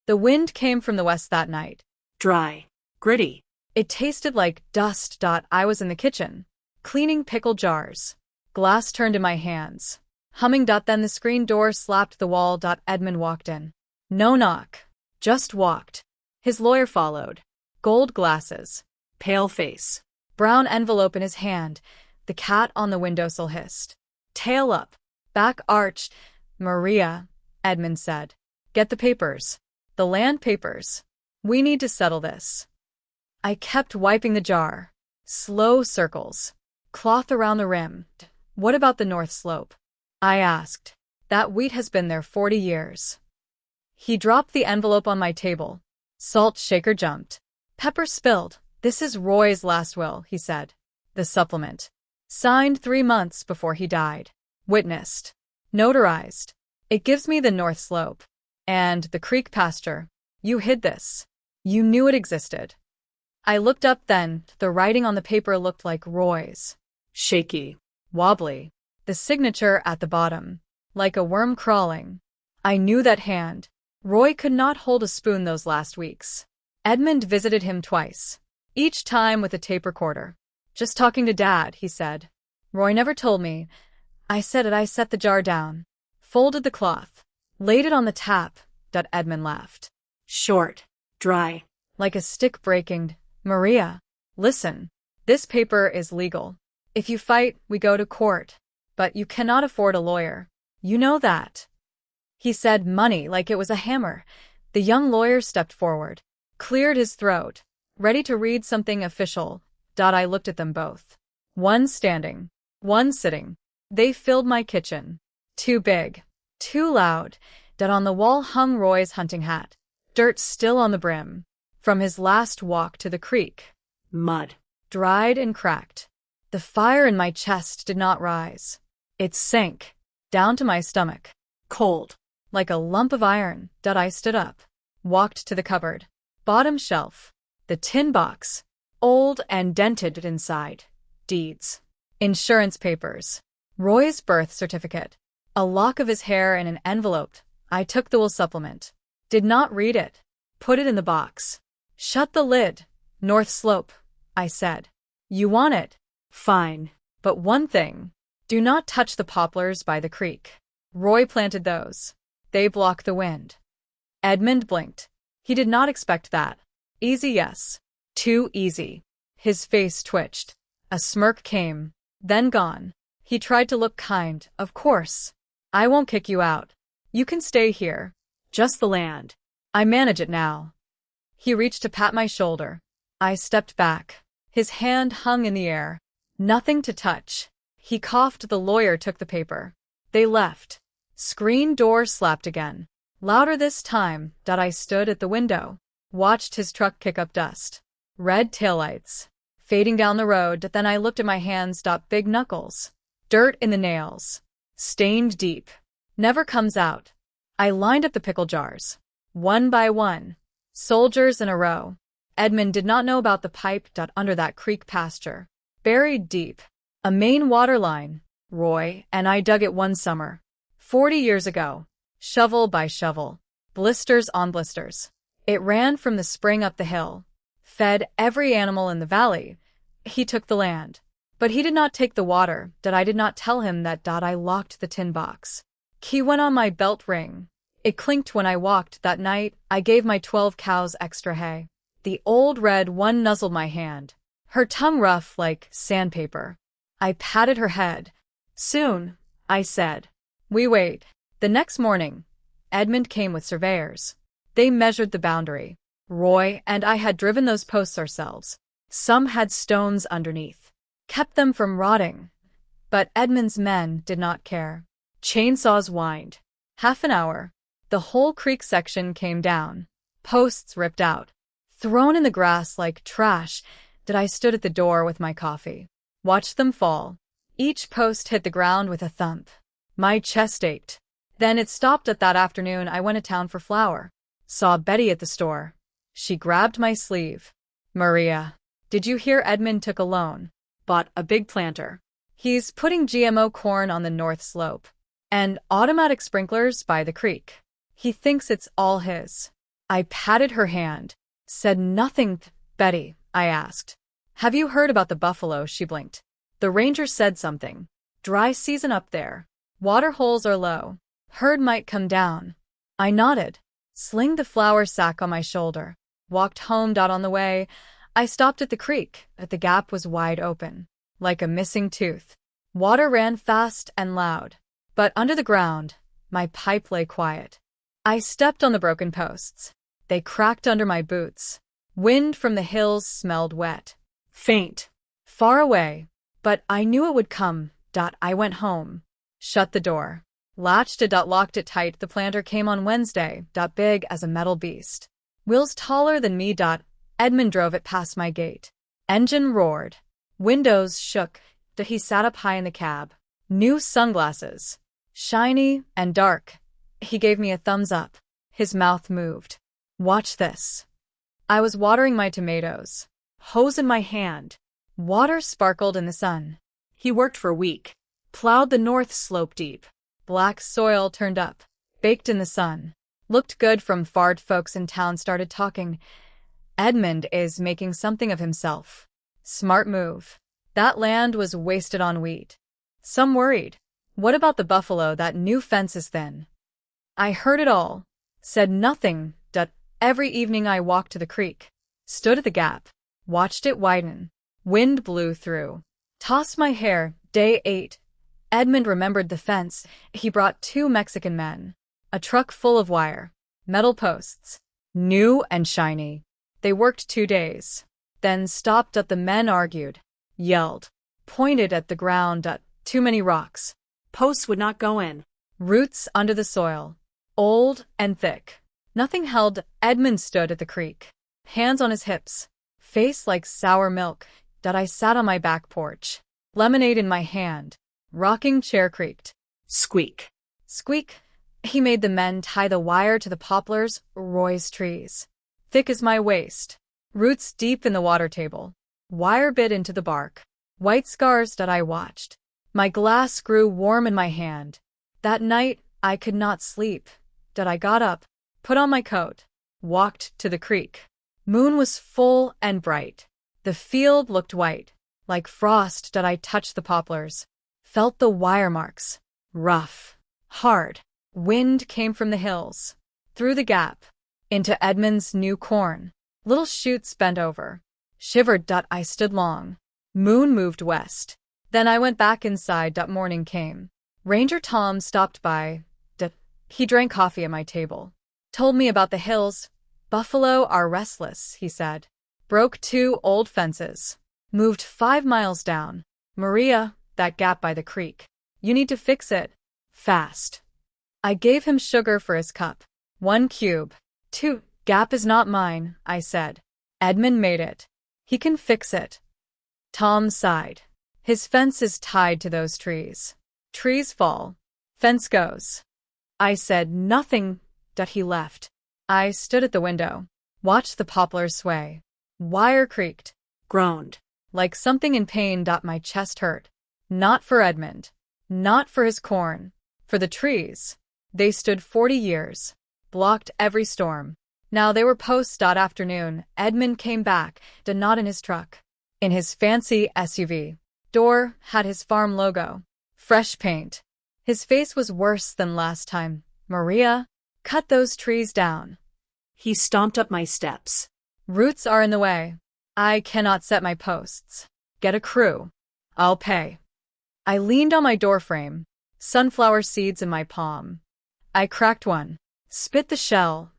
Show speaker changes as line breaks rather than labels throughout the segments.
The wind came from the west that night.
Dry. Gritty.
It tasted like dust. I was in the kitchen, cleaning pickle jars. Glass turned in my hands. Humming. Then the screen door slapped the wall. Edmund walked in. No knock. Just walked. His lawyer followed. Gold glasses.
Pale face.
Brown envelope in his hand. The cat on the windowsill hissed. Tail up. Back arched. Maria, Edmund said. Get the papers. The land papers. We need to settle this. I kept wiping the jar. Slow circles. Cloth around the rim. What about the north slope? I asked. That wheat has been there 40 years. He dropped the envelope on my table. Salt shaker jumped. Pepper spilled. This is Roy's last will, he said. The supplement. Signed 3 months before he died. Witnessed. Notarized. It gives me the north slope. And the creek pasture. You hid this. You knew it existed. I looked up then. The writing on the paper looked like Roy's.
Shaky.
Wobbly. The signature at the bottom. Like a worm crawling. I knew that hand. Roy could not hold a spoon those last weeks. Edmund visited him twice. Each time with a tape recorder. Just talking to Dad, he said. Roy never told me. I said it. I set the jar down. Folded the cloth. Laid it on the tap. Edmund laughed.
Short. Dry.
Like a stick breaking. Maria, listen. This paper is legal. If you fight, we go to court. But you cannot afford a lawyer. You know that. He said money like it was a hammer. The young lawyer stepped forward. Cleared his throat. Ready to read something official. I looked at them both. One standing. One sitting. They filled my kitchen. Too big. Too loud. On the wall hung Roy's hunting hat. Dirt still on the brim. From his last walk to the creek.
Mud.
Dried and cracked. The fire in my chest did not rise. It sank. Down to my stomach.
Cold.
Like a lump of iron. I stood up. Walked to the cupboard. Bottom shelf. The tin box. Old and dented inside. Deeds. Insurance papers. Roy's birth certificate. A lock of his hair in an envelope. I took the will supplement. Did not read it. Put it in the box. Shut the lid. North slope, I said. You want it? Fine. But one thing. Do not touch the poplars by the creek. Roy planted those. They block the wind. Edmund blinked. He did not expect that. Easy, yes. Too easy. His face twitched. A smirk came, then gone. He tried to look kind. Of course. I won't kick you out. You can stay here. Just the land. I manage it now. He reached to pat my shoulder. I stepped back. His hand hung in the air. Nothing to touch. He coughed. The lawyer took the paper. They left. Screen door slapped again. Louder this time. I stood at the window. Watched his truck kick up dust. Red taillights. Fading down the road. Then I looked at my hands. Big knuckles. Dirt in the nails. Stained deep. Never comes out. I lined up the pickle jars. One by one. Soldiers in a row. Edmund did not know about the pipe. Under that creek pasture. Buried deep. A main water line. Roy and I dug it one summer. 40 years ago. Shovel by shovel. Blisters on blisters. It ran from the spring up the hill. Fed every animal in the valley. He took the land. But he did not take the water. I did not tell him that. I locked the tin box. Key went on my belt ring. It clinked when I walked that night. I gave my 12 cows extra hay. The old red one nuzzled my hand. Her tongue rough like sandpaper. I patted her head. Soon, I said. We wait. The next morning, Edmund came with surveyors. They measured the boundary. Roy and I had driven those posts ourselves. Some had stones underneath. Kept them from rotting. But Edmund's men did not care. Chainsaws whined. Half an hour. The whole creek section came down. Posts ripped out. Thrown in the grass like trash. I stood at the door with my coffee. Watched them fall. Each post hit the ground with a thump. My chest ached. Then it stopped. That afternoon I went to town for flour. Saw Betty at the store. She grabbed my sleeve. Maria, did you hear Edmund took a loan? Bought a big planter. He's putting GMO corn on the north slope. And automatic sprinklers by the creek. He thinks it's all his. I patted her hand. Said nothing, Betty, I asked. Have you heard about the buffalo? She blinked. The ranger said something. Dry season up there. Water holes are low. Herd might come down. I nodded. Slinged the flour sack on my shoulder. Walked home. On the way, I stopped at the creek. The gap was wide open, like a missing tooth. Water ran fast and loud. But under the ground, my pipe lay quiet. I stepped on the broken posts. They cracked under my boots. Wind from the hills smelled wet.
Faint.
Far away. But I knew it would come. I went home. Shut the door. Latched it. Locked it tight. The planter came on Wednesday. Big as a metal beast. Wheels taller than me. Edmund drove it past my gate. Engine roared. Windows shook. He sat up high in the cab. New sunglasses. Shiny and dark. He gave me a thumbs up. His mouth moved. Watch this. I was watering my tomatoes. Hose in my hand. Water sparkled in the sun.
He worked for a week.
Plowed the north slope deep. Black soil turned up. Baked in the sun. Looked good from far. Folks in town started talking. Edmund is making something of himself. Smart move. That land was wasted on wheat. Some worried. What about the buffalo? That new fence is thin. I heard it all. Said nothing. Every evening I walked to the creek. Stood at the gap. Watched it widen. Wind blew through. Tossed my hair. Day 8. Edmund remembered the fence. He brought 2 Mexican men. A truck full of wire. Metal posts. New and shiny. They worked 2 days. Then stopped. The men argued. Yelled. Pointed at the ground. Too many rocks.
Posts would not go in.
Roots under the soil. Old and thick. Nothing held. Edmund stood at the creek. Hands on his hips. Face like sour milk. I sat on my back porch. Lemonade in my hand. Rocking chair creaked.
Squeak.
Squeak. He made the men tie the wire to the poplars, Roy's trees. Thick as my waist. Roots deep in the water table. Wire bit into the bark. White scars. I watched. My glass grew warm in my hand. That night, I could not sleep. I got up, put on my coat, walked to the creek. Moon was full and bright. The field looked white, like frost. I touched the poplars. Felt the wire marks. Rough. Hard. Wind came from the hills. Through the gap. Into Edmund's new corn. Little shoots bent over. Shivered. I stood long. Moon moved west. Then I went back inside. Morning came. Ranger Tom stopped by. He drank coffee at my table. Told me about the hills. Buffalo are restless, he said. Broke 2 old fences. Moved 5 miles down. Maria, that gap by the creek. You need to fix it. Fast. I gave him sugar for his cup. 1 cube. 2. Gap is not mine, I said. Edmund made it. He can fix it. Tom sighed. His fence is tied to those trees. Trees fall. Fence goes. I said nothing. He left. I stood at the window. Watched the poplars sway. Wire creaked.
Groaned.
Like something in pain. My chest hurt. Not for Edmund. Not for his corn. For the trees. They stood 40 years. Blocked every storm. Now they were posts. Afternoon, Edmund came back. Not in his truck. In his fancy SUV. Door had his farm logo. Fresh paint. His face was worse than last time. Maria, cut those trees down.
He stomped up my steps.
Roots are in the way. I cannot set my posts. Get a crew. I'll pay. I leaned on my doorframe. Sunflower seeds in my palm. I cracked one. Spit the shell.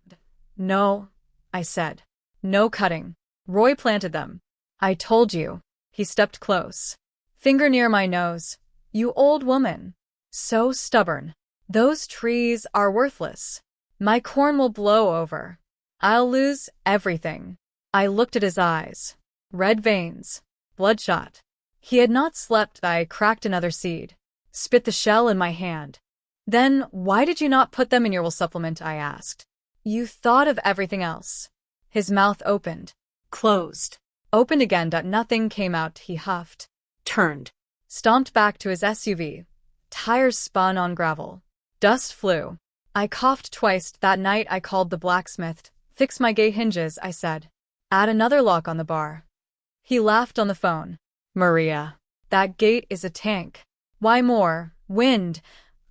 No, I said. No cutting. Roy planted them. I told you. He stepped close. Finger near my nose. You old woman. So stubborn. Those trees are worthless. My corn will blow over. I'll lose everything. I looked at his eyes. Red veins. Bloodshot. He had not slept. I cracked another seed. Spit the shell in my hand. Then why did you not put them in your will supplement? I asked. You thought of everything else. His mouth opened.
Closed.
Opened again. Nothing came out. He huffed.
Turned.
Stomped back to his SUV. Tires spun on gravel. Dust flew. I coughed twice. That night I called the blacksmith. Fix my gate hinges, I said. Add another lock on the bar. He laughed on the phone. Maria, that gate is a tank. Why more? Wind.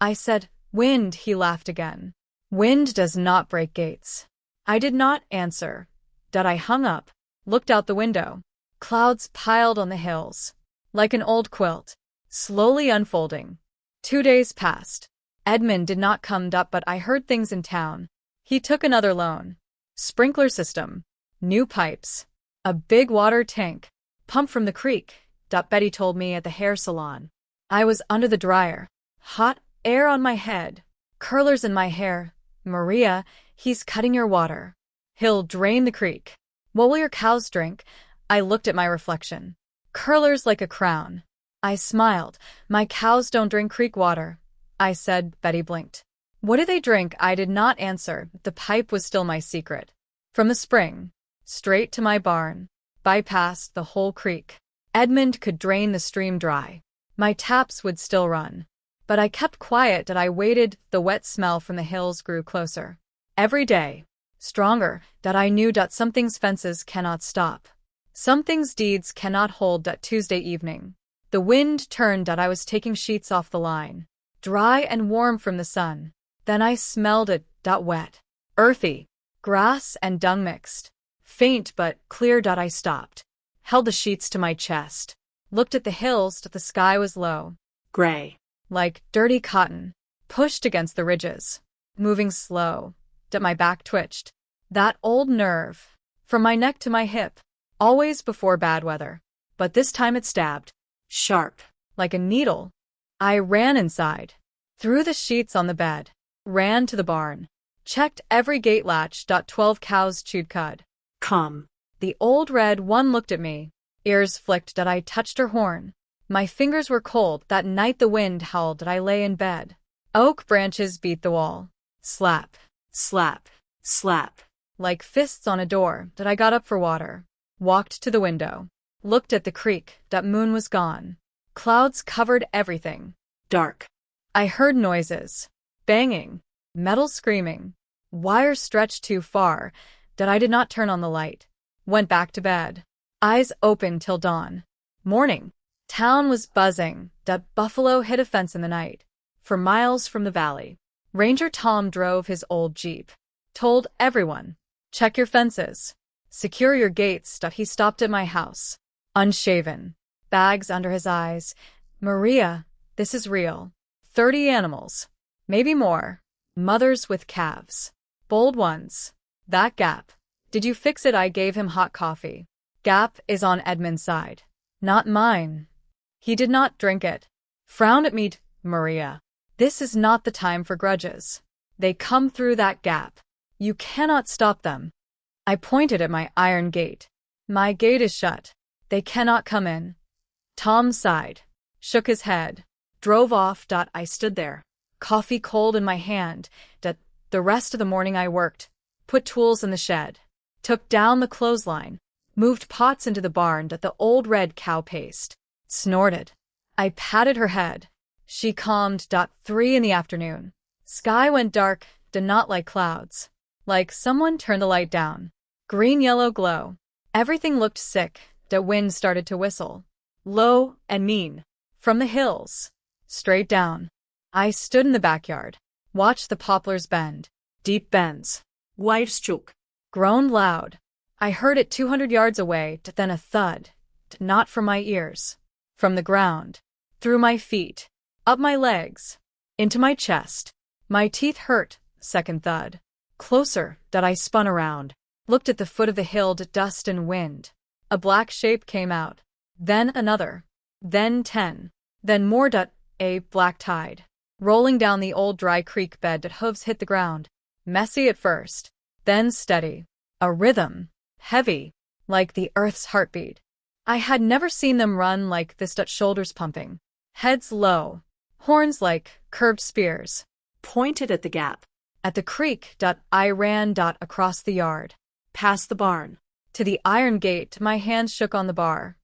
I said, wind, he laughed again. Wind does not break gates. I did not answer. I hung up, looked out the window. Clouds piled on the hills, like an old quilt, slowly unfolding. 2 days passed. Edmund did not come up, but I heard things in town. He took another loan. Sprinkler system, new pipes, a big water tank, pump from the creek. Betty told me at the hair salon. I was under the dryer, hot air on my head, curlers in my hair. Maria, he's cutting your water. He'll drain the creek. What will your cows drink? I looked at my reflection. Curlers like a crown. I smiled. My cows don't drink creek water, I said. Betty blinked. What do they drink? I did not answer. The pipe was still my secret. From the spring, straight to my barn, bypassed the whole creek. Edmund could drain the stream dry. My taps would still run. But I kept quiet. I waited. The wet smell from the hills grew closer. Every day, stronger. I knew some things fences cannot stop. Some things deeds cannot hold. Tuesday evening, the wind turned. I was taking sheets off the line, dry and warm from the sun. Then I smelled it. Wet, earthy, grass and dung mixed. Faint but clear. I stopped, held the sheets to my chest, looked at the hills. The sky was low,
Gray.
like dirty cotton, pushed against the ridges, moving slow. My back twitched. That old nerve, from my neck to my hip, always before bad weather. But this time it stabbed,
Sharp.
like a needle. I ran inside, threw the sheets on the bed, ran to the barn, checked every gate latch. 12 cows chewed cud.
Come.
The old red one looked at me, ears flicked. I touched her horn. My fingers were cold. That night the wind howled. I lay in bed. Oak branches beat the wall. Slap,
Slap. Slap.
like fists on a door. I got up for water, walked to the window, looked at the creek. Moon was gone. Clouds covered everything.
Dark.
I heard noises, banging, metal screaming, wires stretched too far. I did not turn on the light. Went back to bed, eyes open till dawn. Morning. Town was buzzing. Buffalo hit a fence in the night. For miles from the valley, Ranger Tom drove his old Jeep. Told everyone, check your fences, secure your gates. He stopped at my house, unshaven, bags under his eyes. Maria, this is real. 30 animals, maybe more, mothers with calves, bold ones. That Gap. Did you fix it? I gave him hot coffee. Gap is on Edmund's side, not mine. He did not drink it. Frowned at me. Maria, this is not the time for grudges. They come through that gap. You cannot stop them. I pointed at my iron gate. My gate is shut. They cannot come in. Tom sighed, shook his head, drove off. I stood there, coffee cold in my hand. The rest of the morning I worked, put tools in the shed, took down the clothesline, moved pots into the barn. The old red cow paced, snorted. I patted her head. She calmed. 3 in the afternoon. Sky went dark. Not like clouds. Like someone turned the light down. Green-yellow glow. Everything looked sick. The wind started to whistle. Low and mean. From the hills. Straight down. I stood in the backyard. Watched the poplars bend. Deep bends.
Weisschook.
Groaned loud. I heard it 200 yards away. Then a thud. Not from my ears. From the ground. Through my feet. Up my legs. Into my chest. My teeth hurt. Second thud. Closer. I spun around. Looked at the foot of the hill. Dust and wind. A black shape came out. Then another. Then 10. Then more. A black tide. Rolling down the old dry creek bed. Hooves hit the ground. Messy at first. Then steady. A rhythm. Heavy. Like the earth's heartbeat. I had never seen them run like this. Shoulders pumping. Heads low. Horns like curved spears.
Pointed at the gap.
At the creek. I ran. Across the yard.
Past the barn.
To the iron gate. My hands shook on the bar.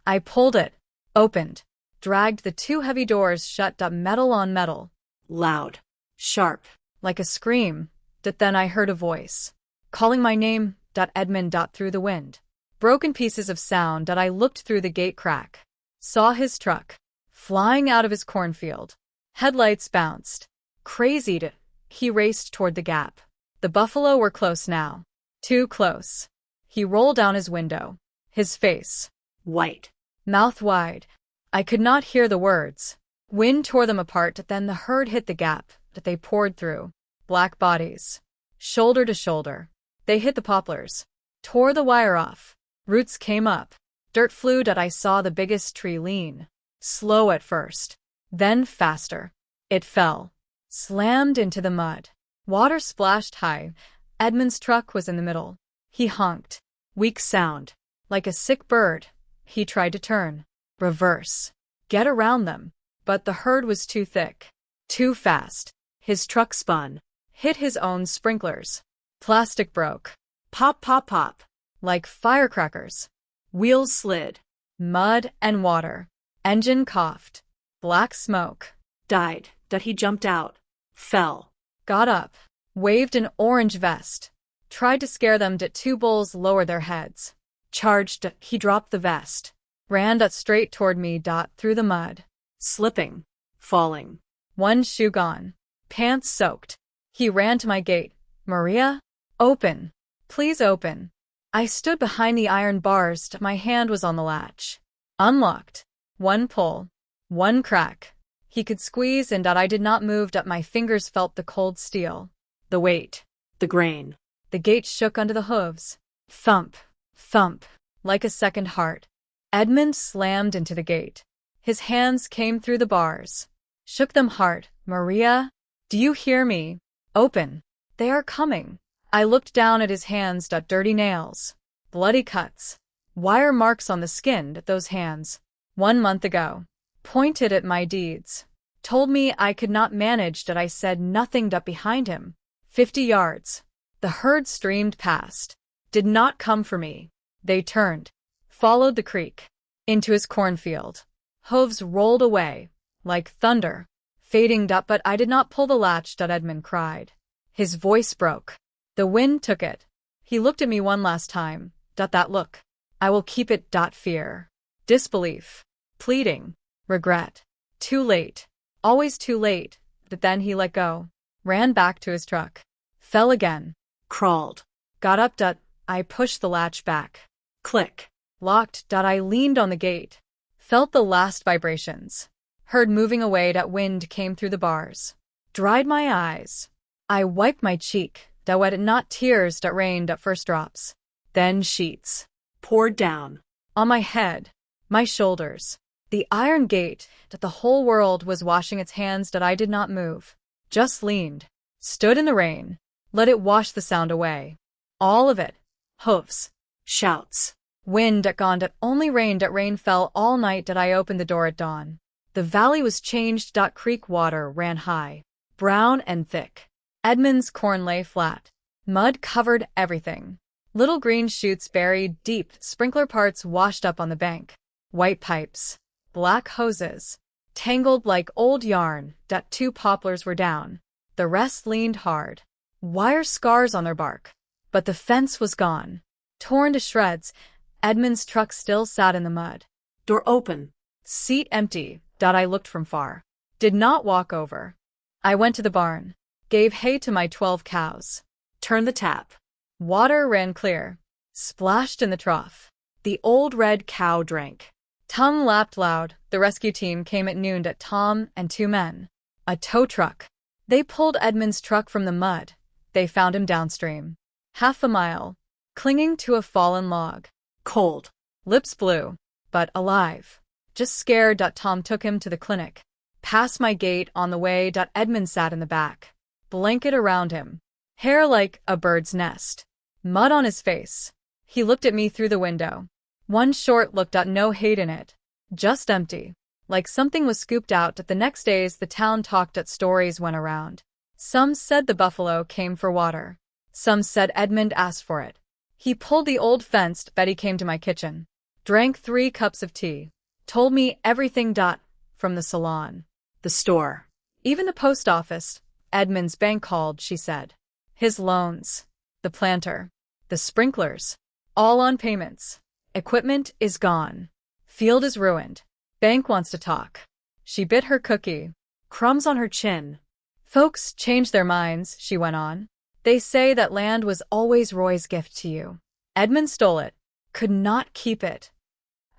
I pulled it. Opened. Dragged the 2 heavy doors shut. Metal on metal.
Loud. Sharp.
Like a scream. Then I heard a voice. calling my name. Edmund. Through the wind. Broken pieces of sound. I looked through the gate crack. Saw his truck. Flying out of his cornfield. Headlights bounced. Crazied. He raced toward the gap. The buffalo were close now. Too close. He rolled down his window. His face.
White.
Mouth wide. I could not hear the words. Wind tore them apart. Then the herd hit the gap that they poured through. Black bodies. Shoulder to shoulder. They hit the poplars. Tore the wire off. Roots came up. Dirt flew. I saw the biggest tree lean. Slow at first. Then faster. It fell. Slammed into the mud. Water splashed high. Edmund's truck was in the middle. He honked. Weak sound. Like a sick bird. He tried to turn. Reverse. Get around them. But the herd was too thick. Too fast. His truck spun. Hit his own sprinklers. Plastic broke.
Pop, pop, pop.
Like firecrackers.
Wheels slid.
Mud and water. Engine coughed. Black smoke.
Died. He jumped out. Fell.
Got up. Waved an orange vest. Tried to scare them. Two bulls lowered their heads. Charged. He dropped the vest. Ran straight toward me. Through the mud.
Slipping. Falling.
One shoe gone. Pants soaked. He ran to my gate. Maria? Open. Please open. I stood behind the iron bars. My hand was on the latch. Unlocked. One pull. One crack. He could squeeze and I did not move. My fingers felt the cold steel. The weight.
The grain.
The gate shook under the hooves. Thump. Thump. Like a second heart. Edmund slammed into the gate. His hands came through the bars. Shook them hard. Maria? Do you hear me? Open. They are coming. I looked down at his hands. Dirty nails. Bloody cuts. Wire marks on the skin. Those hands. 1 month ago. Pointed at my deeds. Told me I could not manage. I said nothing. Behind him. 50 yards. The herd streamed past. Did not come for me. They turned. Followed the creek. Into his cornfield. Hooves rolled away. Like thunder. Fading. But I did not pull the latch. Edmund cried. His voice broke. The wind took it. He looked at me one last time. That look. I will keep it. Fear. Disbelief. Pleading. Regret. Too late. Always too late. But then he let go. Ran back to his truck. Fell again.
Crawled.
Got up. I pushed the latch back.
Click.
Locked. I leaned on the gate. Felt the last vibrations. Heard moving away. Wind came through the bars. Dried my eyes. I wiped my cheek. Wet not tears. Rained. First drops. Then sheets.
Poured down.
On my head. My shoulders. The iron gate. The whole world was washing its hands. I did not move. Just leaned. Stood in the rain. Let it wash the sound away. All of it. Hoofs.
Shouts.
Wind gone. Only rain. Rain fell all night. I opened the door at dawn. The valley was changed. Creek water ran high. Brown and thick. Edmund's corn lay flat. Mud covered everything. Little green shoots buried deep. Sprinkler parts washed up on the bank. White pipes. Black hoses. Tangled like old yarn. 2 poplars were down. The rest leaned hard. Wire scars on their bark. But the fence was gone. Torn to shreds. Edmund's truck still sat in the mud.
Door open.
Seat empty. I looked from far. Did not walk over. I went to the barn. Gave hay to my 12 cows.
Turned the tap.
Water ran clear. Splashed in the trough. The old red cow drank. Tongue lapped loud. The rescue team came at noon. Tom and 2 men. A tow truck. They pulled Edmund's truck from the mud. They found him downstream. Half a mile. Clinging to a fallen log.
Cold.
Lips blue. But alive. Just scared. Tom took him to the clinic. Past my gate on the way. Edmund sat in the back. Blanket around him. Hair like a bird's nest. Mud on his face. He looked at me through the window. One short look. No hate in it. Just empty. Like something was scooped out. The next days the town talked. Stories went around. Some said the buffalo came for water. Some said Edmund asked for it. He pulled the old fence. Betty came to my kitchen. Drank 3 cups of tea. Told me everything. From the salon.
The store.
Even the post office. Edmund's bank called, she said. His loans. The planter. The sprinklers. All on payments. Equipment is gone. Field is ruined. Bank wants to talk. She bit her cookie.
Crumbs on her chin.
Folks change their minds, she went on. They say that land was always Roy's gift to you. Edmund stole it. Could not keep it.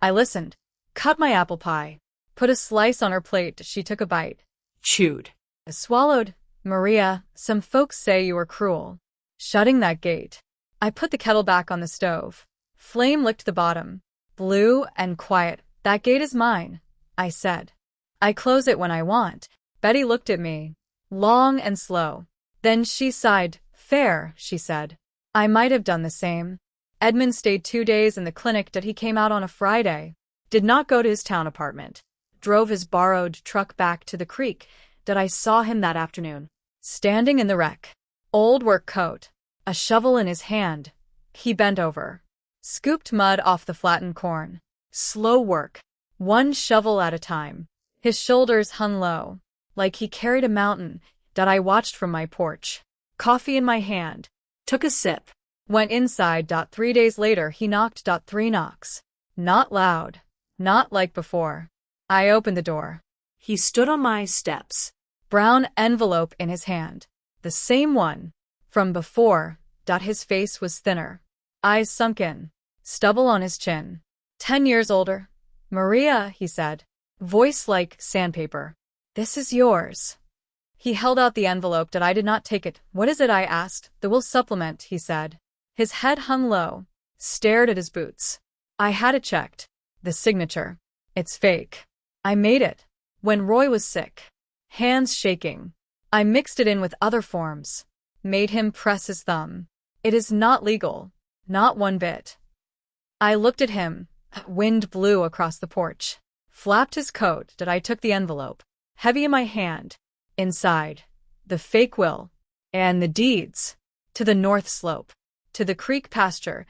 I listened. Cut my apple pie. Put a slice on her plate. She took a bite.
Chewed.
I swallowed. Maria, some folks say you were cruel. Shutting that gate. I put the kettle back on the stove. Flame licked the bottom. Blue and quiet. That gate is mine, I said. I close it when I want. Betty looked at me. Long and slow. Then she sighed. Fair, she said. I might have done the same. Edmund stayed 2 days in the clinic. He came out on a Friday. Did not go to his town apartment. Drove his borrowed truck back to the creek. I saw him that afternoon. Standing in the wreck. Old work coat. A shovel in his hand. He bent over. Scooped mud off the flattened corn. Slow work. One shovel at a time. His shoulders hung low. Like he carried a mountain. I watched from my porch. Coffee in my hand.
Took a sip.
Went inside. 3 days later he knocked. 3 knocks. Not loud. Not like before. I opened the door.
He stood on my steps.
Brown envelope in his hand. The same one. From before. His face was thinner. Eyes sunken. Stubble on his chin. 10 years older. Maria, he said. Voice like sandpaper. This is yours. He held out the envelope. I did not take it. What is it? I asked. The will supplement, he said. His head hung low. Stared at his boots. I had it checked. The signature. It's fake. I made it. When Roy was sick. Hands shaking. I mixed it in with other forms. Made him press his thumb. It is not legal. Not one bit. I looked at him. Wind blew across the porch. Flapped his coat. I took the envelope. Heavy in my hand. Inside. The fake will. And the deeds. To the north slope. To the creek pasture.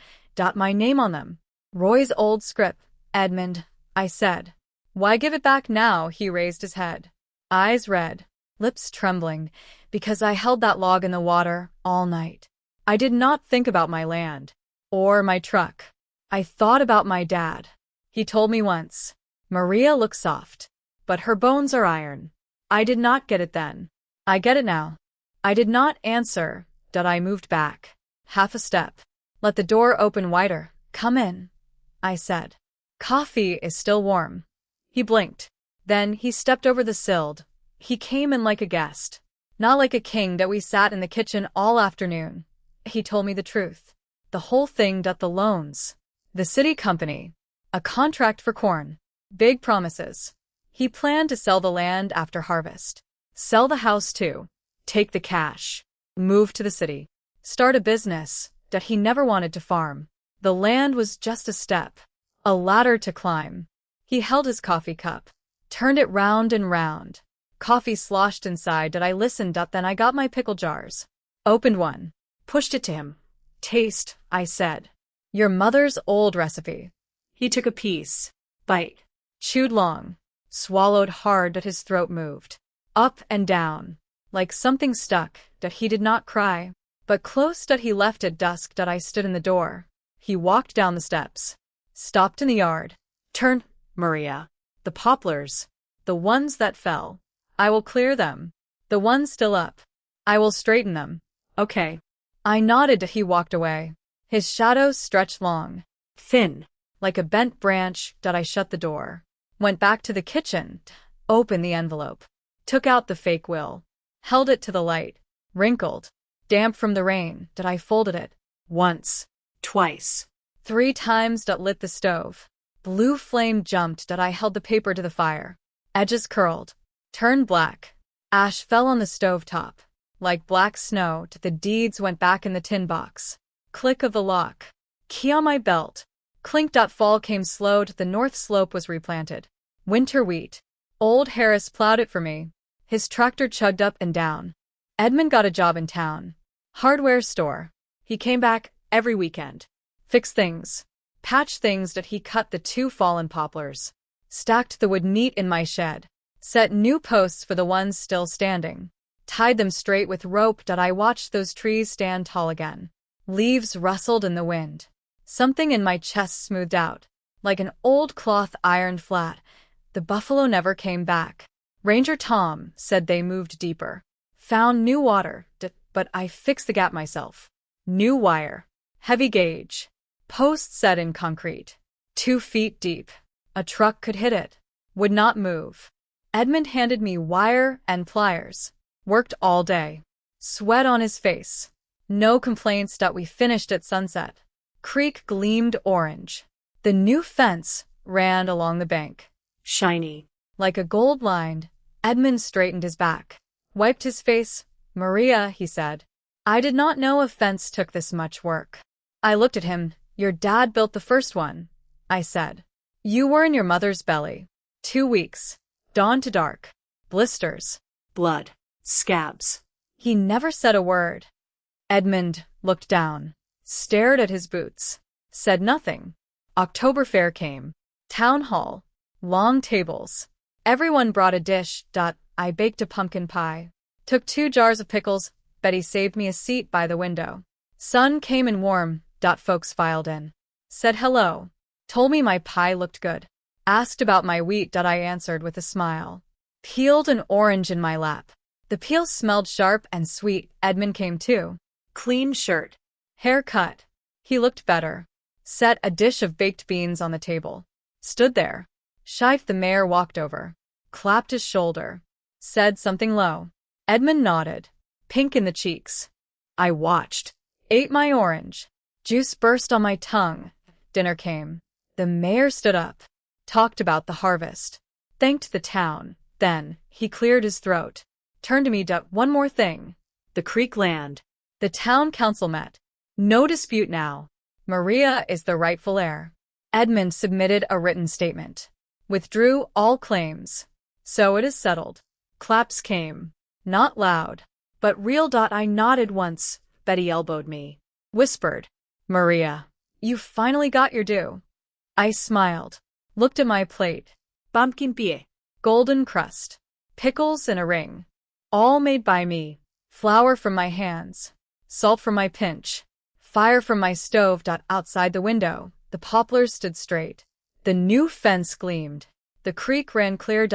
My name on them. Roy's old script. Edmund, I said. Why give it back now? He raised his head. Eyes red. Lips trembling. Because I held that log in the water all night. I did not think about my land. Or my truck. I thought about my dad. He told me once. Maria looks soft. But her bones are iron. I did not get it then. I get it now. I did not answer. I moved back. Half a step. Let the door open wider. Come in. I said. Coffee is still warm. He blinked. Then he stepped over the sill. He came in like a guest. Not like a king. We sat in the kitchen all afternoon. He told me the truth. The whole thing. The loans. The city company. A contract for corn. Big promises. He planned to sell the land after harvest. Sell the house too. Take the cash. Move to the city. Start a business. He never wanted to farm. The land was just a step. A ladder to climb. He held his coffee cup. Turned it round and round. Coffee sloshed inside. I listened. Then I got my pickle jars. Opened one. Pushed it to him. Taste, I said. Your mother's old recipe. He took a piece. Bite. Chewed long. Swallowed hard. His throat moved. Up and down. Like something stuck. He did not cry. But close. He left at dusk. I stood in the door. He walked down the steps. Stopped in the yard. Turn, Maria. The poplars. The ones that fell. I will clear them. The ones still up. I will straighten them. Okay. I nodded. He walked away. His shadows stretched long. Thin. Like a bent branch. I shut the door. Went back to the kitchen. Opened the envelope. Took out the fake will. Held it to the light. Wrinkled. Damp from the rain. I folded it. Once. Twice. 3 times. Lit the stove. Blue flame jumped. I held the paper to the fire. Edges curled. Turned black. Ash fell on the stove top. Like black snow. The deeds went back in the tin box. Click of the lock. Key on my belt. Clink. Fall came slow. The north slope was replanted. Winter wheat. Old Harris plowed it for me. His tractor chugged up and down. Edmund got a job in town. Hardware store. He came back every weekend. Fix things. Patch things. He cut the 2 fallen poplars. Stacked the wood neat in my shed. Set new posts for the ones still standing. Tied them straight with rope. I watched those trees stand tall again. Leaves rustled in the wind. Something in my chest smoothed out. Like an old cloth ironed flat. The buffalo never came back. Ranger Tom said they moved deeper. Found new water, but I fixed the gap myself. New wire. Heavy gauge. Post set in concrete. 2 feet deep. A truck could hit it. Would not move. Edmund handed me wire and pliers. Worked all day. Sweat on his face. No complaints. We finished at sunset. Creek gleamed orange. The new fence ran along the bank.
Shiny.
Like a gold line, Edmund straightened his back. Wiped his face. Maria, he said. I did not know a fence took this much work. I looked at him. Your dad built the first one, I said. You were in your mother's belly. 2 weeks. Dawn to dark. Blisters.
Blood. Scabs.
He never said a word. Edmund looked down, stared at his boots, said nothing. October fair came. Town hall. Long tables. Everyone brought a dish. I baked a pumpkin pie. Took 2 jars of pickles. Betty saved me a seat by the window. Sun came in warm. Folks filed in. Said hello. Told me my pie looked good. Asked about my wheat. I answered with a smile. Peeled an orange in my lap. The peel smelled sharp and sweet. Edmund came too.
Clean shirt.
Hair cut. He looked better. Set a dish of baked beans on the table. Stood there. Shife the mayor walked over. Clapped his shoulder. Said something low. Edmund nodded. Pink in the cheeks. I watched. Ate my orange. Juice burst on my tongue. Dinner came. The mayor stood up. Talked about the harvest. Thanked the town. Then, he cleared his throat. Turned to me. One more thing.
The creek land.
The town council met. No dispute now. Maria is the rightful heir. Edmund submitted a written statement. Withdrew all claims. So it is settled. Claps came. Not loud, but real. I nodded once. Betty elbowed me. Whispered. Maria, you finally got your due. I smiled. Looked at my plate.
Pumpkin pie.
Golden crust. Pickles in a ring. All made by me. Flour from my hands. Salt from my pinch. Fire from my stove. Outside the window, the poplars stood straight. The new fence gleamed. The creek ran clear.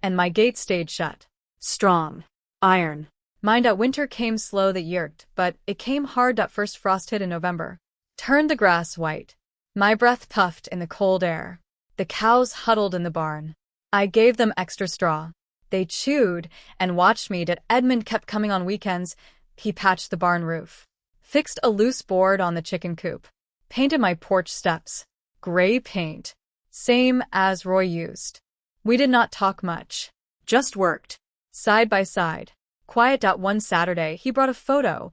And my gate stayed shut.
Strong. Iron.
Mind. Winter came slow that year, but it came hard. First frost hit in November. Turned the grass white. My breath puffed in the cold air. The cows huddled in the barn. I gave them extra straw. They chewed and watched me. Edmund kept coming on weekends. He patched the barn roof. Fixed a loose board on the chicken coop. Painted my porch steps. Gray paint. Same as Roy used. We did not talk much.
Just worked.
Side by side. Quiet. One Saturday, he brought a photo.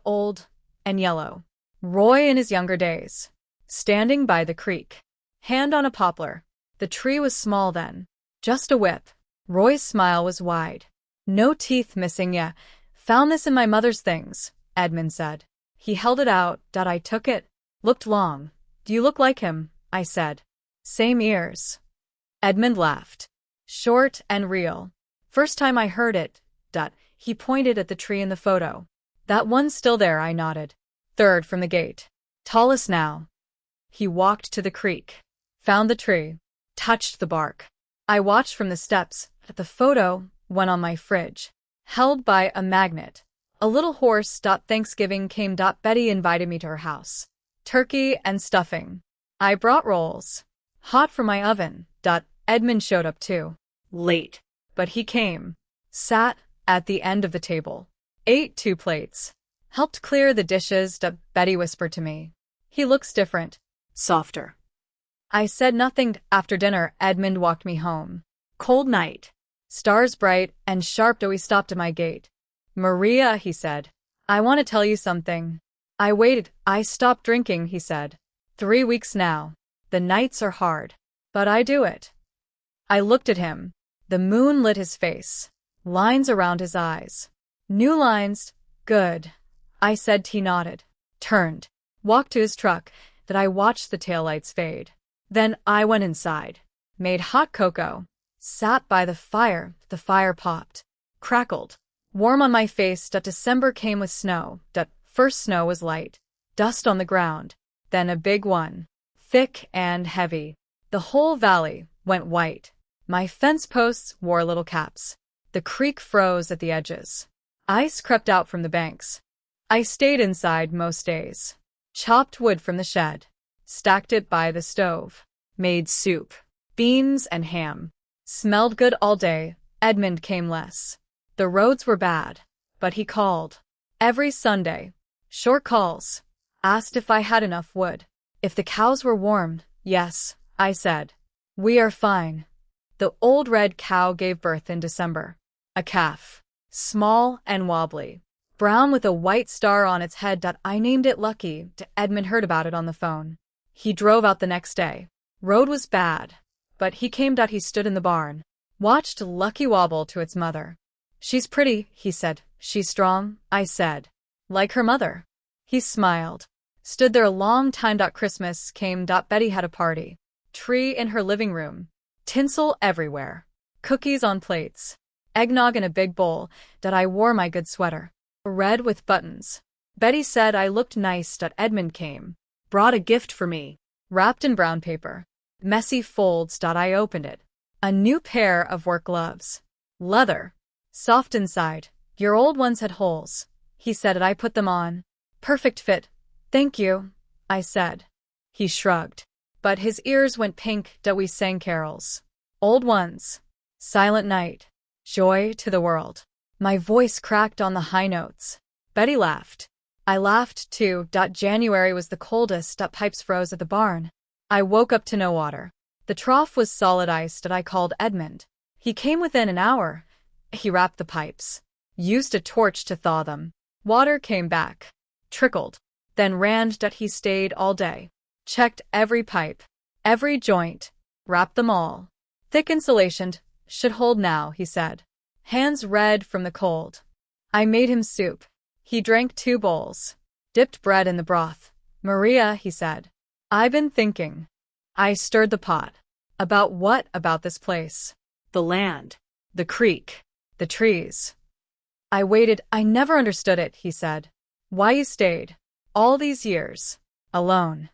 Old and yellow. Roy in his younger days. Standing by the creek. Hand on a poplar. The tree was small then. Just a whip. Roy's smile was wide. No teeth missing. Yeah. Found this in my mother's things, Edmund said. He held it out. I took it. Looked long. Do you look like him? I said. Same ears. Edmund laughed. Short and real. First time I heard it. He pointed at the tree in the photo. That one's still there, I nodded. Third from the gate. Tallest now. He walked to the creek. Found the tree. Touched the bark. I watched from the steps. The photo went on my fridge. Held by a magnet. A little horse. Thanksgiving came. Betty invited me to her house. Turkey and stuffing. I brought rolls. Hot from my oven. Edmund showed up too.
Late.
But he came. Sat at the end of the table. Ate 2 plates. Helped clear the dishes. Betty whispered to me. He looks different.
Softer.
I said nothing. After dinner, Edmund walked me home.
Cold night.
Stars bright and sharp. We stopped at my gate. Maria, he said. I want to tell you something. I waited. I stopped drinking, he said. 3 weeks now. The nights are hard. But I do it. I looked at him. The moon lit his face. Lines around his eyes. New lines. Good. I said. He nodded. Turned. Walked to his truck. I watched the taillights fade. Then I went inside. Made hot cocoa. Sat by the fire. The fire popped. Crackled. Warm on my face. December came with snow. First snow was light. dust on the ground, then a big one, thick and heavy. The whole valley went white. My fence posts wore little caps. The creek froze at the edges. Ice crept out from the banks. I stayed inside most days. Chopped wood from the shed. Stacked it by the stove. Made soup. Beans and ham. Smelled good all day. Edmund came less. The roads were bad, but he called. Every Sunday. Short calls. Asked if I had enough wood. If the cows were warmed. Yes, I said. We are fine. The old red cow gave birth in December. A calf. Small and wobbly. Brown with a white star on its head. I named it Lucky. Edmund heard about it on the phone. He drove out the next day. Road was bad, but he came. He stood in the barn. Watched Lucky wobble to its mother. She's pretty, he said. She's strong, I said. Like her mother. He smiled. Stood there a long time. Christmas came. Betty had a party. Tree in her living room. Tinsel everywhere. Cookies on plates. Eggnog in a big bowl. I wore my good sweater. Red with buttons. Betty said I looked nice. Edmund came. Brought a gift for me. Wrapped in brown paper. Messy folds. I opened it. A new pair of work gloves. Leather. Soft inside. Your old ones had holes. He said. I put them on. Perfect fit. Thank you, I said. He shrugged. But his ears went pink. We sang carols. Old ones. Silent night. Joy to the world. My voice cracked on the high notes. Betty laughed. I laughed too. January was the coldest. Pipes froze at the barn. I woke up to no water. The trough was solid ice. I called Edmund. He came within an hour. He wrapped the pipes. Used a torch to thaw them. Water came back. Trickled. Then ran. He stayed all day. Checked every pipe. Every joint. Wrapped them all. Thick insulation. Should hold now, he said. Hands red from the cold. I made him soup. He drank 2 bowls. Dipped bread in the broth. Maria, he said. I've been thinking. I stirred the pot. About what about this place?
The land.
The creek. The trees. I waited. I never understood it, he said. Why you stayed. All these years. Alone.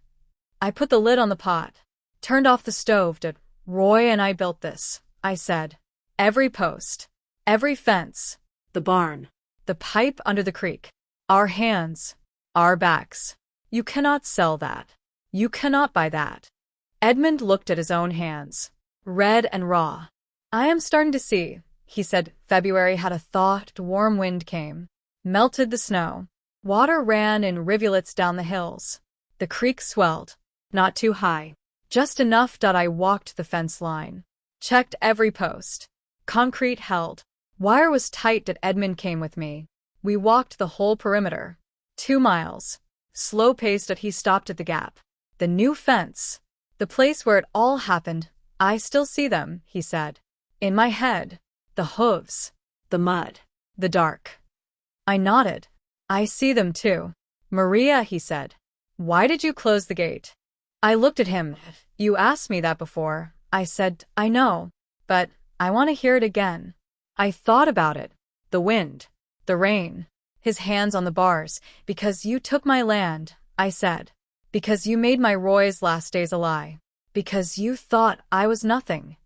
I put the lid on the pot. Turned off the stove. Roy and I built this, I said. Every post. Every fence.
The barn.
The pipe under the creek. Our hands. Our backs. You cannot sell that. You cannot buy that. Edmund looked at his own hands. Red and raw. I am starting to see, he said. February had a thawed, warm wind came. Melted the snow. Water ran in rivulets down the hills. The creek swelled. Not too high. Just enough. I walked the fence line. Checked every post. Concrete held. Wire was tight. Edmund came with me. We walked the whole perimeter. 2 miles. Slow paced. He stopped at the gap. The new fence. The place where it all happened. I still see them, he said. In my head. The hooves.
The mud.
The dark. I nodded. I see them too. Maria, he said. Why did you close the gate? I looked at him. You asked me that before. I said, I know. But I want to hear it again. I thought about it. The wind. The rain. His hands on the bars. Because you took my land, I said. Because you made my Roy's last days a lie. Because you thought I was nothing.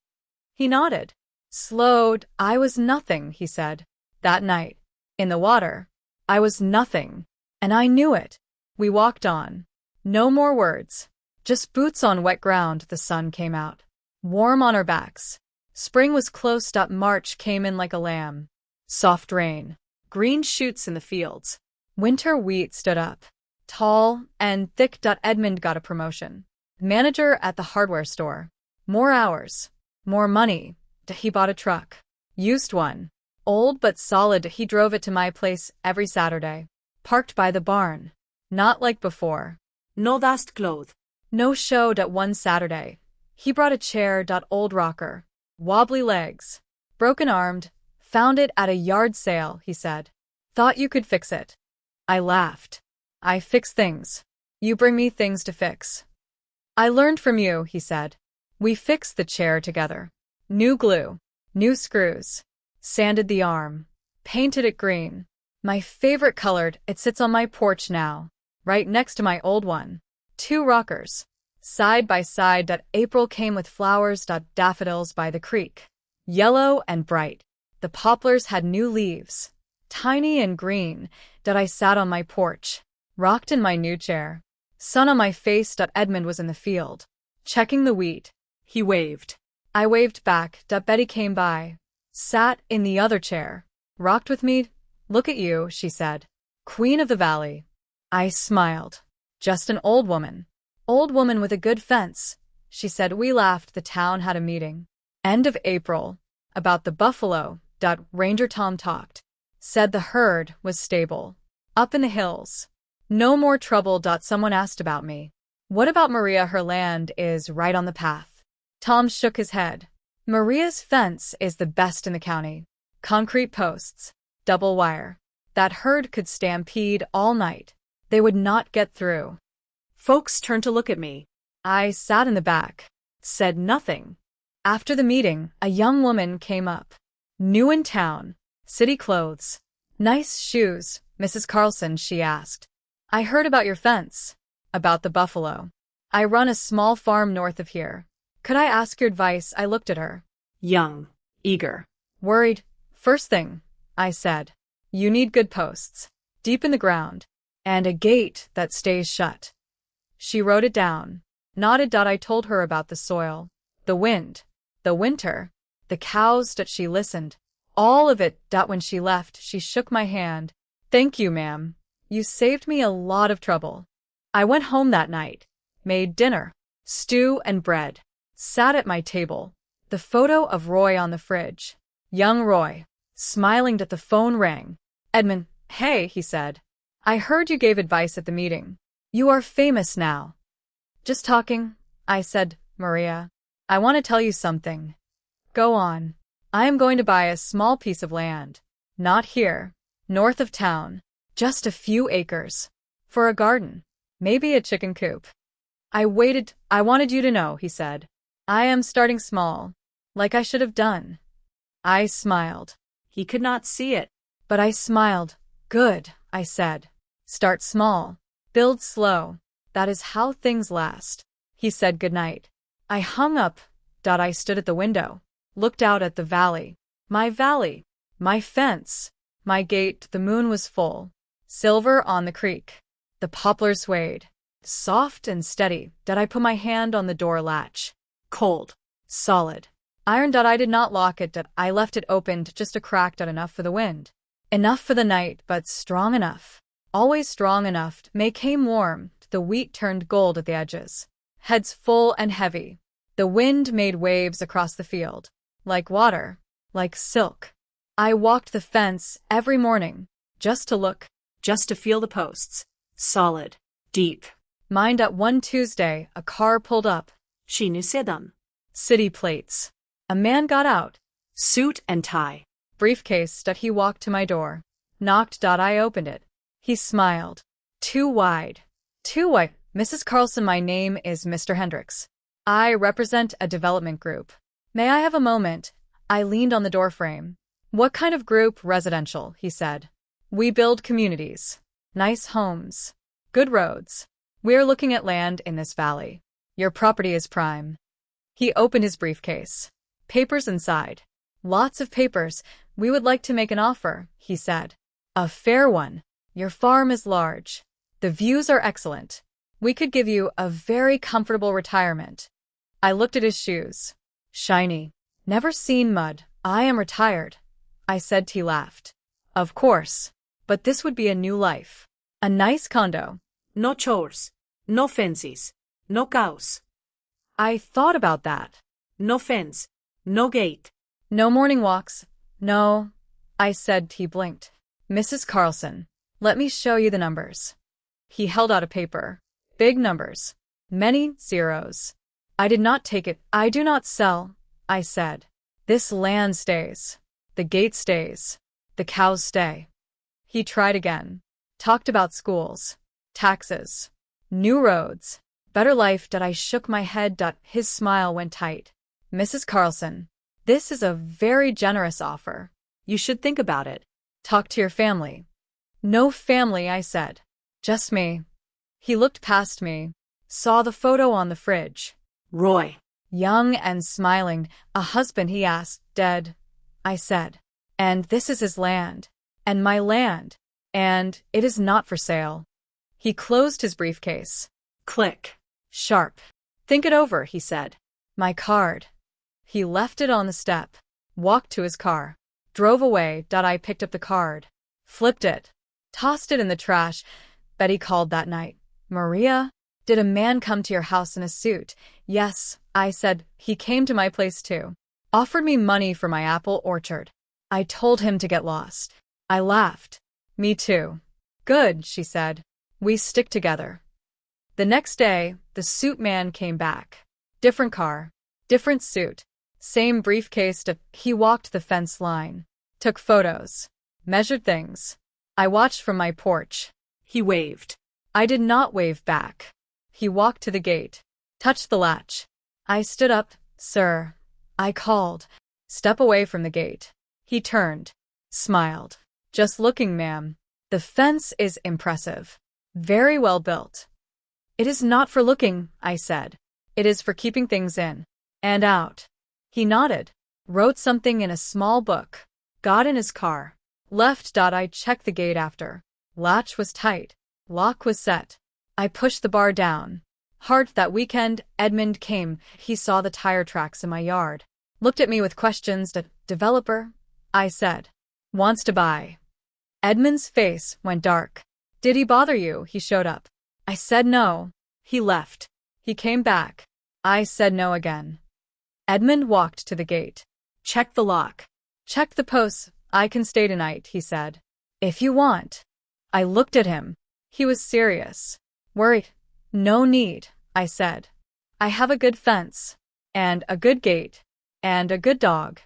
He nodded. Slowed. I was nothing, he said. That night. In the water. I was nothing. And I knew it. We walked on. No more words. Just boots on wet ground. The sun came out. Warm on our backs. Spring was close. March came in like a lamb. Soft rain. Green shoots in the fields. Winter wheat stood up. Tall and thick. Edmund got a promotion. Manager at the hardware store. More hours. More money. He bought a truck. Used one. Old but solid. He drove it to my place every Saturday. Parked by the barn. Not like before.
No dust cloth.
No show. One Saturday. He brought a chair. Old rocker. Wobbly legs. Broken armed. Found it at a yard sale, he said. Thought you could fix it. I laughed. I fix things. You bring me things to fix. I learned from you, he said. We fixed the chair together. New glue. New screws. Sanded the arm. Painted it green. My favorite colored. It sits on my porch now. right next to my old one. 2 rockers. Side by side. April came with flowers. Daffodils by the creek. Yellow and bright. The poplars had new leaves. Tiny and green. I sat on my porch. Rocked in my new chair. Sun on my face. Edmund was in the field. Checking the wheat.
He waved.
I waved back. Betty came by. Sat in the other chair. Rocked with me. Look at you, she said. Queen of the valley. I smiled. Just an old woman. Old woman with a good fence, she said. We laughed. The town had a meeting. End of April. About the buffalo. Ranger Tom talked. Said the herd was stable. Up in the hills. No more trouble. Someone asked about me. What about Maria? Her land is right on the path. Tom shook his head. Maria's fence is the best in the county. Concrete posts. Double wire. That herd could stampede all night. They would not get through.
Folks turned to look at me.
I sat in the back. Said nothing. After the meeting, a young woman came up. New in town. City clothes. Nice shoes, Mrs. Carlson, she asked. I heard about your fence. About the buffalo. I run a small farm north of here. Could I ask your advice? I looked at her.
Young. Eager.
Worried. First thing, I said. You need good posts. Deep in the ground. And a gate that stays shut. She wrote it down. Nodded. I told her about the soil. The wind. The winter. The cows. She listened. All of it. When she left, she shook my hand. Thank you, ma'am. You saved me a lot of trouble. I went home that night. Made dinner. Stew and bread. Sat at my table. The photo of Roy on the fridge. Young Roy. Smiling. The phone rang. Edmund, hey, he said. I heard you gave advice at the meeting. You are famous now. Just talking, I said, Maria. I want to tell you something. Go on. I am going to buy a small piece of land. Not here. North of town. Just a few acres. For a garden. Maybe a chicken coop. I waited. I wanted you to know, he said. I am starting small. Like I should have done. I smiled.
He could not see it.
But I smiled. Good, I said. Start small. Build slow. That is how things last. He said goodnight. I hung up. I stood at the window. Looked out at the valley. My valley. My fence. My gate. The moon was full. Silver on the creek. The poplars swayed. Soft and steady. I put my hand on the door latch.
Cold.
Solid. Iron. I did not lock it. I left it opened, just a crack. Enough for the wind. Enough for the night, but strong enough. Always strong enough. May came warm. The wheat turned gold at the edges. Heads full and heavy. The wind made waves across the field. Like water. Like silk. I walked the fence every morning. Just to look.
Just to feel the posts. Solid. Deep.
Mind. One Tuesday, a car pulled up.
She sedan.
City plates. A man got out.
Suit and tie.
Briefcase. He walked to my door. Knocked. I opened it. He smiled. Too wide. Too wide. Mrs. Carlson, my name is Mr. Hendricks. I represent a development group. May I have a moment? I leaned on the doorframe. What kind of group? Residential, he said. We build communities. Nice homes. Good roads. We're looking at land in this valley. Your property is prime. He opened his briefcase. Papers inside. Lots of papers. We would like to make an offer, he said. A fair one. Your farm is large. The views are excellent. We could give you a very comfortable retirement. I looked at his shoes. Shiny. Never seen mud. I am retired. I said. He laughed. Of course. But this would be a new life. A nice condo.
No chores. No fences. No cows.
I thought about that.
No fence. No gate.
No morning walks. No. I said. He blinked. Mrs. Carlson, let me show you the numbers. He held out a paper. Big numbers. Many zeros. I did not take it. I do not sell, I said. This land stays. The gate stays. The cows stay. He tried again. Talked about schools. Taxes. New roads. Better life. I shook my head. His smile went tight. Mrs. Carlson, this is a very generous offer.
You should think about it.
Talk to your family. No family, I said. Just me. He looked past me, saw the photo on the fridge.
Roy.
Young and smiling, a husband, he asked. Dead, I said. And this is his land. And my land. And it is not for sale. He closed his briefcase.
Click.
Sharp.
Think it over, he said.
My card. He left it on the step, walked to his car, drove away. I picked up the card, flipped it, tossed it in the trash. Betty called that night. Maria, did a man come to your house in a suit? Yes, I said. He came to my place too. Offered me money for my apple orchard. I told him to get lost. I laughed. Me too. Good, she said. We stick together. The next day, the suit man came back. Different car, different suit, same briefcase. He walked the fence line, took photos, measured things. I watched from my porch.
He waved.
I did not wave back. He walked to the gate, touched the latch. I stood up. Sir, I called. Step away from the gate. He turned, smiled. Just looking, ma'am. The fence is impressive. Very well built. It is not for looking, I said. It is for keeping things in and out. He nodded, wrote something in a small book, got in his car, left. I checked the gate after. Latch was tight. Lock was set. I pushed the bar down. Hard. That weekend, Edmund came. He saw the tire tracks in my yard. Looked at me with questions. Developer? I said. Wants to buy. Edmund's face went dark. Did he bother you? He showed up. I said no. He left. He came back. I said no again. Edmund walked to the gate.
Check the lock.
Check the posts. I can stay tonight, he said. If you want. I looked at him. He was serious. Worried. No need, I said. I have a good fence. And a good gate. And a good dog.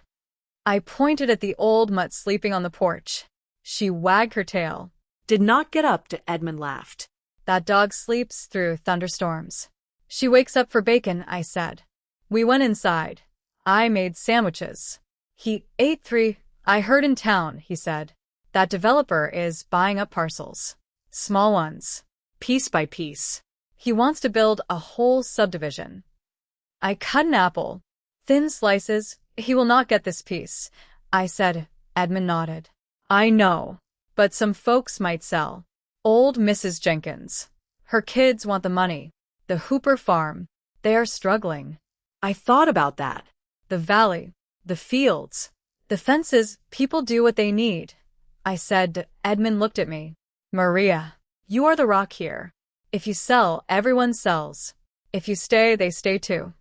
I pointed at the old mutt sleeping on the porch. She wagged her tail.
Did not get up. Edmund laughed.
That dog sleeps through thunderstorms. She wakes up for bacon, I said. We went inside. I made sandwiches. He ate 3. I heard in town, he said. That developer is buying up parcels. Small ones.
Piece by piece.
He wants to build a whole subdivision. I cut an apple. Thin slices. He will not get this piece, I said. Edmund nodded. I know. But some folks might sell. Old Mrs. Jenkins. Her kids want the money. The Hooper farm. They are struggling.
I thought about that.
The valley. The fields. The fences. People do what they need. I said. Edmund looked at me. Maria, you are the rock here. If you sell, everyone sells. If you stay, they stay too.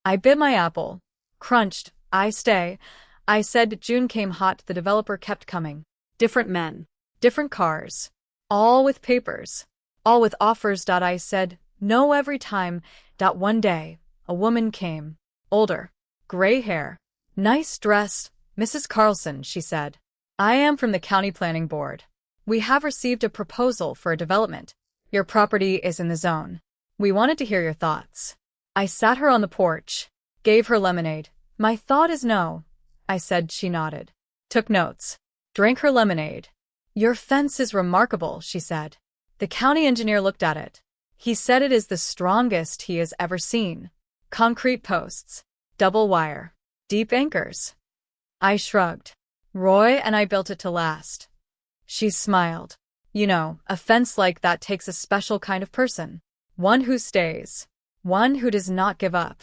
I bit my apple. Crunched. I stay. I said. June came hot. The developer kept coming.
Different men.
Different cars. All with papers. All with offers. I said no every time. One day, a woman came. Older. Gray hair. Nice dress. Mrs. Carlson, she said. I am from the county planning board. We have received a proposal for a development. Your property is in the zone. We wanted to hear your thoughts. I sat her on the porch. Gave her lemonade. My thought is no. I said. She nodded. Took notes. Drank her lemonade. Your fence is remarkable, she said. The county engineer looked at it. He said it is the strongest he has ever seen. Concrete posts. Double wire. Deep anchors. I shrugged. Roy and I built it to last. She smiled. You know, a fence like that takes a special kind of person. One who stays. One who does not give up.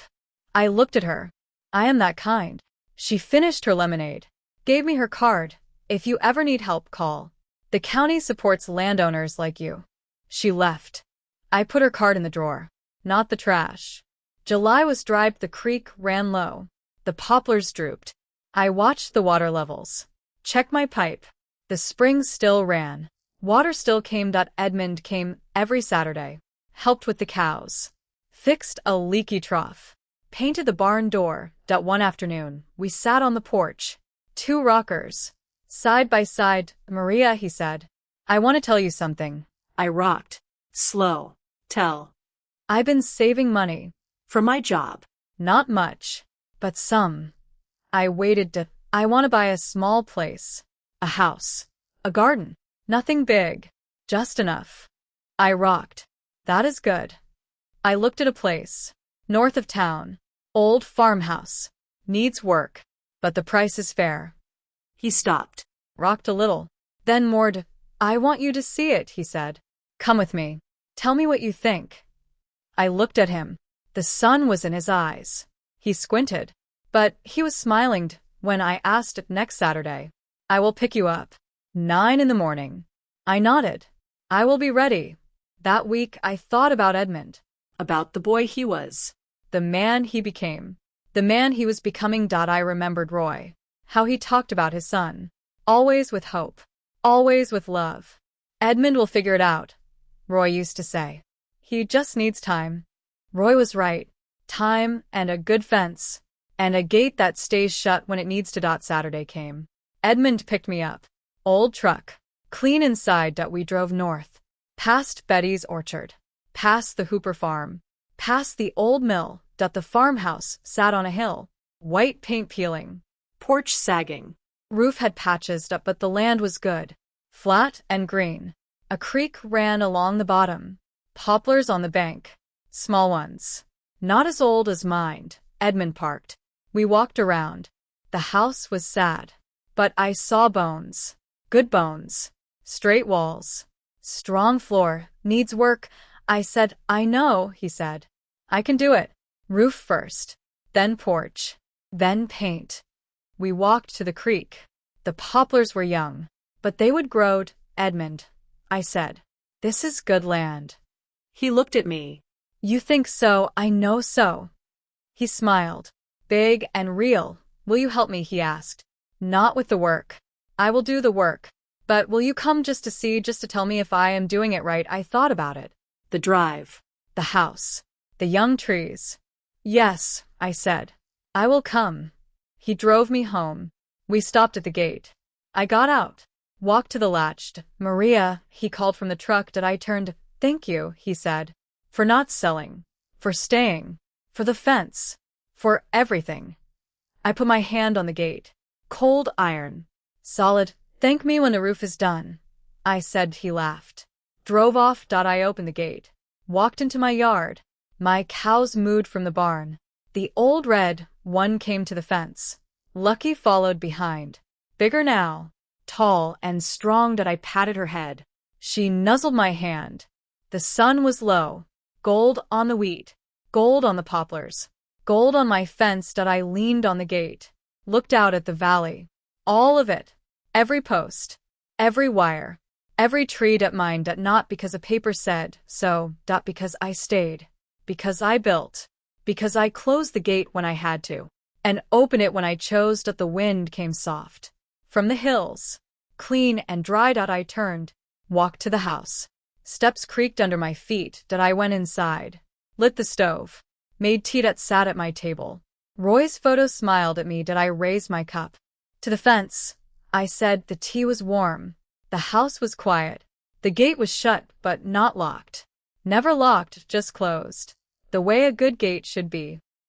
I looked at her. I am that kind. She finished her lemonade. Gave me her card. If you ever need help, call. The county supports landowners like you. She left. I put her card in the drawer. Not the trash. July was dry. The creek ran low. The poplars drooped. I watched the water levels. Checked my pipe. The spring still ran. Water still came. Edmund came every Saturday. Helped with the cows. Fixed a leaky trough. Painted the barn door. One afternoon, we sat on the porch. 2 rockers. Side by side. Maria, he said. I want to tell you something.
I rocked. Slow. Tell.
I've been saving money.
For my job.
Not much. But some. I waited. I want to buy a small place. A house. A garden. Nothing big. Just enough. I rocked. That is good. I looked at a place. North of town. Old farmhouse. Needs work. But the price is fair.
He stopped.
Rocked a little. Then moored. I want you to see it, he said. Come with me. Tell me what you think. I looked at him. The sun was in his eyes. He squinted. But he was smiling when I asked it next Saturday. I will pick you up. 9 in the morning. I nodded. I will be ready. That week I thought about Edmund.
About the boy he was.
The man he became. The man he was becoming. I remembered Roy. How he talked about his son. Always with hope. Always with love. Edmund will figure it out, Roy used to say. He just needs time. Roy was right. Time and a good fence. And a gate that stays shut when it needs to. Saturday came. Edmund picked me up. Old truck. Clean inside. We drove north. Past Betty's orchard. Past the Hooper farm. Past the old mill. The farmhouse sat on a hill. White paint peeling.
Porch sagging.
Roof had patches up, but the land was good. Flat and green. A creek ran along the bottom. Poplars on the bank. Small ones. Not as old as mine. Edmund parked. We walked around. The house was sad. But I saw bones. Good bones. Straight walls. Strong floor. Needs work. I said, I know, he said. I can do it. Roof first. Then porch. Then paint. We walked to the creek. The poplars were young. But they would grow, Edmund. I said. This is good land.
He looked at me.
You think so, I know so. He smiled. Big and real. Will you help me, he asked. Not with the work. I will do the work. But will you come just to see, just to tell me if I am doing it right? I thought about it.
The drive.
The house. The young trees. Yes, I said. I will come. He drove me home. We stopped at the gate. I got out. Walked to the latch. Maria, he called from the truck. I turned. Thank you, he said. For not selling. For staying. For the fence. For everything. I put my hand on the gate. Cold iron. Solid. Thank me when the roof is done. I said. He laughed. Drove off. I opened the gate. Walked into my yard. My cows mooed from the barn. The old red one came to the fence. Lucky followed behind. Bigger now. Tall and strong. I patted her head. She nuzzled my hand. The sun was low. Gold on the wheat. Gold on the poplars. Gold on my fence. I leaned on the gate. Looked out at the valley. All of it. Every post. Every wire. Every tree. Mine. Not because a paper said so. Because I stayed. Because I built. Because I closed the gate when I had to. And opened it when I chose. The wind came soft. From the hills. Clean and dry. I turned. Walked to the house. Steps creaked under my feet. I went inside. Lit the stove. Made tea. Sat at my table. Roy's photo smiled at me. I raised my cup. To the fence. I said. The tea was warm. The house was quiet. The gate was shut, but not locked. Never locked, just closed. The way a good gate should be.